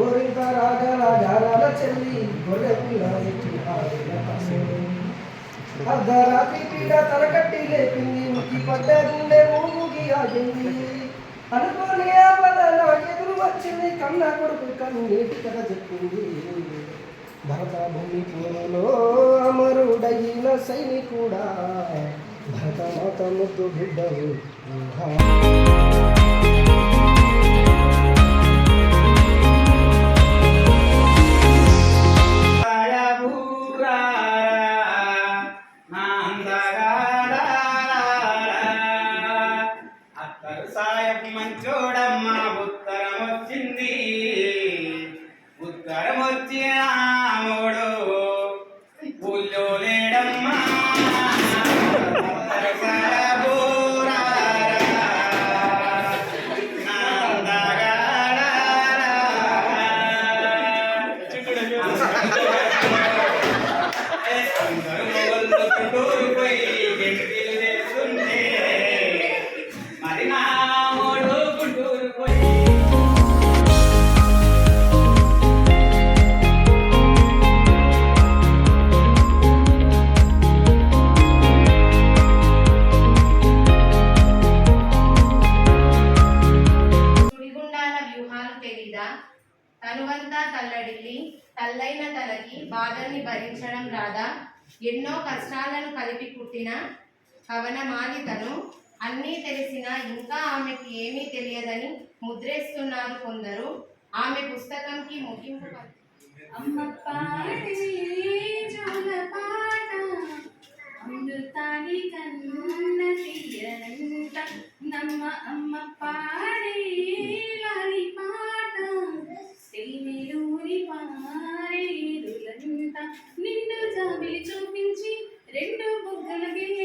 గోరింత రాగల గారాల చెల్లి గొర్రె పిల్ల ఎక్కి అర్ధరాత్రి పీడ తలకట్టి లేపింది ముక్కి పడ్డ గుండె ఊగి ఆగింది అనుకోని ఆపదలో ఎదురు వచ్చింది కన్న కొడుకు కన్నీటి కథ చెప్పింది భరత భూమి పూలలో అమరుడైన సైనికుడా భరత మాత ముద్దు బిడ్డవు మంచోడమ్మా ఉత్తరం వచ్చింది ఉత్తరం వచ్చినాముడు ఊళ్ళో లేడమ్మా తనువంతా తల్లడిల్లి తల్లైన తనకి బాధల్ని భరించడం రాదా ఎన్నో కష్టాలను కలిపి పుట్టిన కవనమాలి తను అన్నీ తెలిసినా ఇంకా ఆమెకి ఏమీ తెలియదని ముద్రేస్తున్నారు కొందరు ఆమె పుస్తకంకి ముగింపు అమృతాని కన్న తీయనంట నమ్మ అమ్మ పాడే లాలి పాట తేనెలూరి పారేరులంట నిండు జాబిలి చూపించి రెండు బుగ్గల గిల్ల